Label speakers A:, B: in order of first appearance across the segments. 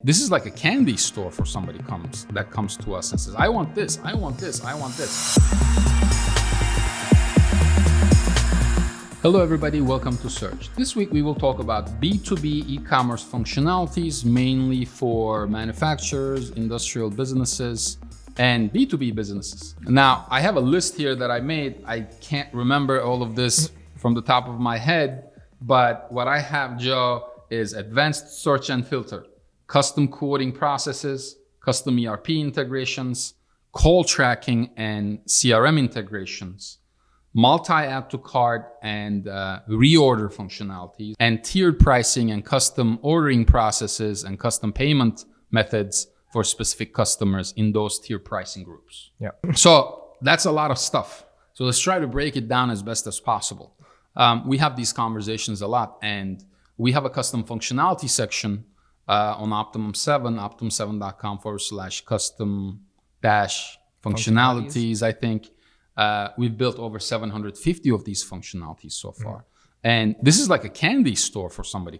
A: This is like a candy store for somebody that comes to us and says, I want this, I want this, I want this. Hello everybody, welcome to Search. This week we will talk about B2B e-commerce functionalities, mainly for manufacturers, industrial businesses, and B2B businesses. Now, I have a list here that I made. I can't remember all of this from the top of my head, but what I have, Joe, is advanced search and filter, custom quoting processes, custom ERP integrations, call tracking and CRM integrations, multi-add to cart and reorder functionalities, and tiered pricing and custom ordering processes and custom payment methods for specific customers in those tier pricing groups.
B: Yeah.
A: So that's a lot of stuff. So let's try to break it down as best as possible. We have these conversations a lot, and we have a custom functionality section on Optimum7, optimum7.com/custom-functionalities, I think. We've built over 750 of these functionalities so far. And this is like a candy store for somebody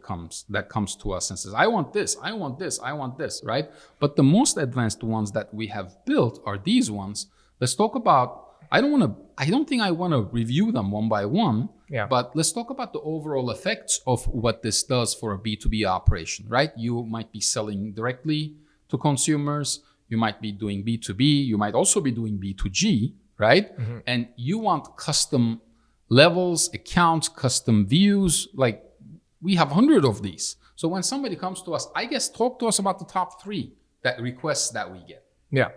A: that comes to us and says, I want this, I want this, I want this, right? But the most advanced ones that we have built are these ones. Let's talk about, I don't think I want to review them one by one, but let's talk about the overall effects of what this does for a B2B operation, right? You might be selling directly to consumers. You might be doing B2B. You might also be doing B2G, right? Mm-hmm. And you want custom levels, accounts, custom views. Like we have 100 of these. So when somebody comes to us, I guess talk to us about the top 3 requests that we get.
B: Yeah.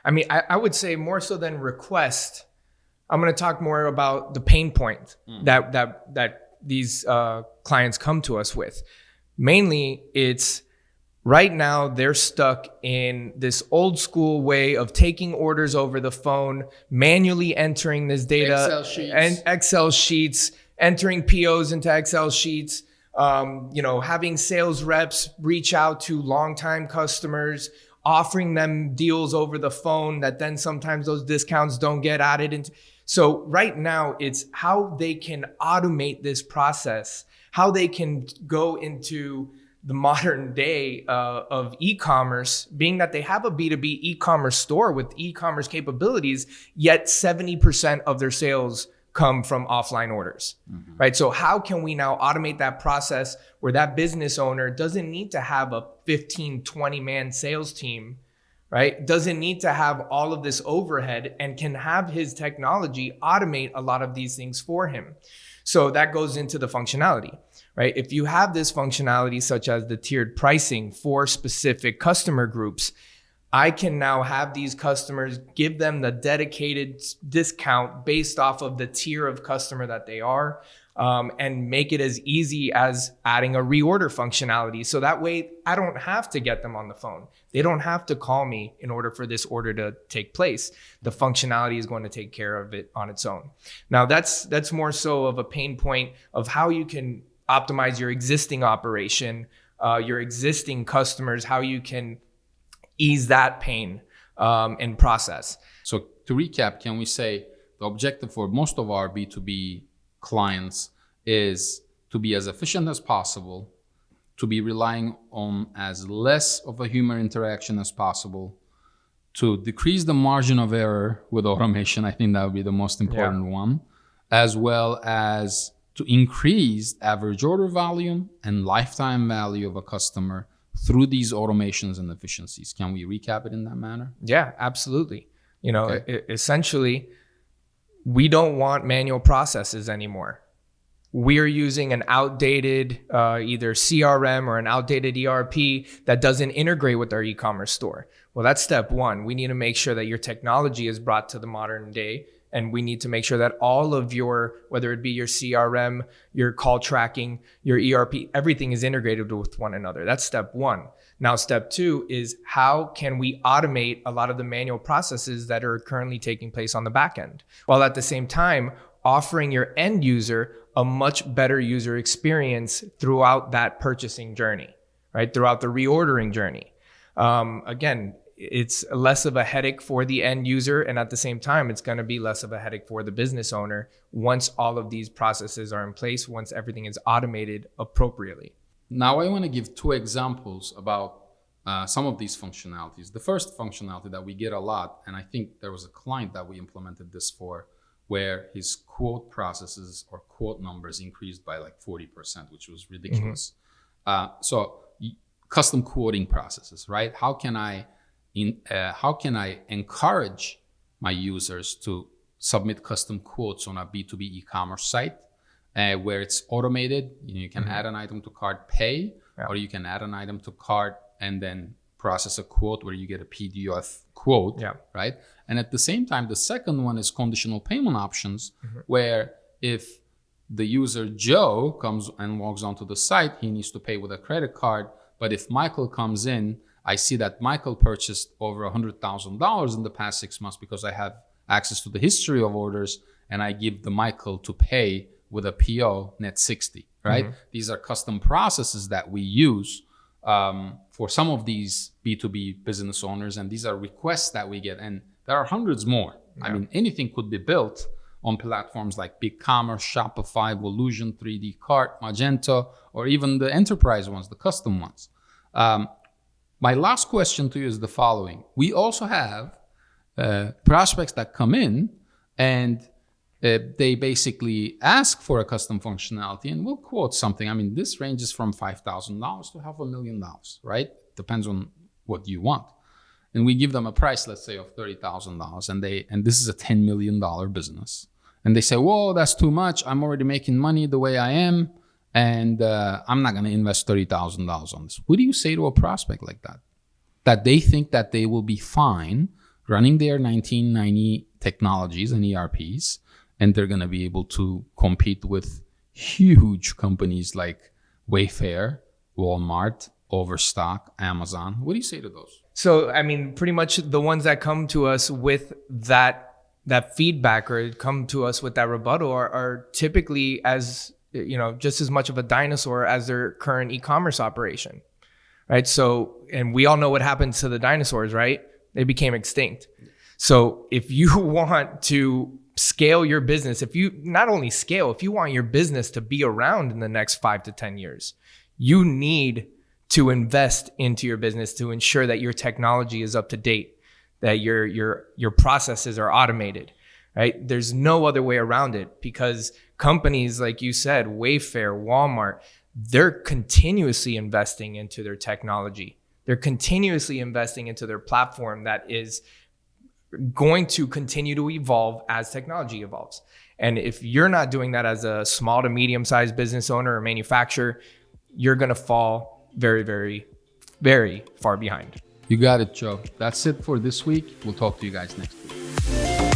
B: I mean, I would say more so than request, I'm going to talk more about the pain point that these clients come to us with. Mainly, it's right now they're stuck in this old school way of taking orders over the phone, manually entering this data, Excel sheets, entering POs into Excel sheets, having sales reps reach out to longtime customers, offering them deals over the phone that then sometimes those discounts don't get added into. So right now it's how they can automate this process, how they can go into the modern day of e-commerce, being that they have a B2B e-commerce store with e-commerce capabilities, yet 70% of their sales come from offline orders, right? So how can we now automate that process where that business owner doesn't need to have a 15, 20 man sales team, right? Doesn't need to have all of this overhead and can have his technology automate a lot of these things for him. So that goes into the functionality, right? If you have this functionality such as the tiered pricing for specific customer groups, I can now have these customers, give them the dedicated discount based off of the tier of customer that they are, and make it as easy as adding a reorder functionality. So that way I don't have to get them on the phone. They don't have to call me in order for this order to take place. The functionality is going to take care of it on its own. Now that's more so of a pain point of how you can optimize your existing operation, your existing customers, how you can ease that pain and process.
A: So to recap, can we say the objective for most of our B2B clients is to be as efficient as possible, to be relying on as less of a human interaction as possible, to decrease the margin of error with automation. I think that would be the most important one, as well as to increase average order volume and lifetime value of a customer through these automations and efficiencies. Can we recap it in that manner?
B: Yeah, absolutely. Essentially, we don't want manual processes anymore. We're using an outdated either CRM or an outdated ERP that doesn't integrate with our e-commerce store. Well, that's step 1. We need to make sure that your technology is brought to the modern day. And we need to make sure that all of your, whether it be your CRM, your call tracking, your ERP, everything is integrated with one another. That's step 1. Now, step 2 is how can we automate a lot of the manual processes that are currently taking place on the back end, while at the same time offering your end user a much better user experience throughout that purchasing journey, right? Throughout the reordering journey. Again, it's less of a headache for the end user. And at the same time, it's going to be less of a headache for the business owner once all of these processes are in place, once everything is automated appropriately.
A: Now I want to give 2 examples about some of these functionalities. The first functionality that we get a lot, and I think there was a client that we implemented this for, where his quote processes or quote numbers increased by like 40%, which was ridiculous. So custom quoting processes, right? How can I encourage my users to submit custom quotes on a B2B e-commerce site where it's automated? You can add an item to cart, pay, or you can add an item to cart and then process a quote where you get a PDF quote, right? And at the same time, the second one is conditional payment options, where if the user Joe comes and logs onto the site, he needs to pay with a credit card. But if Michael comes in, I see that Michael purchased over $100,000 in the past 6 months because I have access to the history of orders, and I give the Michael to pay with a PO net 60, right? These are custom processes that we use for some of these B2B business owners, and these are requests that we get, and there are hundreds more. I mean, anything could be built on platforms like BigCommerce, Shopify, Volusion, 3D Cart, Magento, or even the enterprise ones, the custom ones. My last question to you is the following. We also have prospects that come in and they basically ask for a custom functionality, and we'll quote something. I mean, this ranges from $5,000 to $500,000, right? Depends on what you want. And we give them a price, let's say, of $30,000, and this is a $10 million business. And they say, whoa, that's too much. I'm already making money the way I am, and I'm not going to invest $30,000 on this. What do you say to a prospect like that? That they think that they will be fine running their 1990 technologies and ERPs, and they're going to be able to compete with huge companies like Wayfair, Walmart, Overstock, Amazon. What do you say to those?
B: So, I mean, pretty much the ones that come to us with that feedback or come to us with that rebuttal are typically, as you know, just as much of a dinosaur as their current e-commerce operation, right? So, and we all know what happened to the dinosaurs, right? They became extinct. So if you want to scale your business, if you not only scale, if you want your business to be around in the next 5 to 10 years, you need to invest into your business to ensure that your technology is up to date, that your processes are automated, right? There's no other way around it, because companies like you said, Wayfair, Walmart, they're continuously investing into their technology. They're continuously investing into their platform that is going to continue to evolve as technology evolves. And if you're not doing that as a small to medium-sized business owner or manufacturer, you're going to fall very, very, very far behind.
A: You got it, Joe. That's it for this week. We'll talk to you guys next week.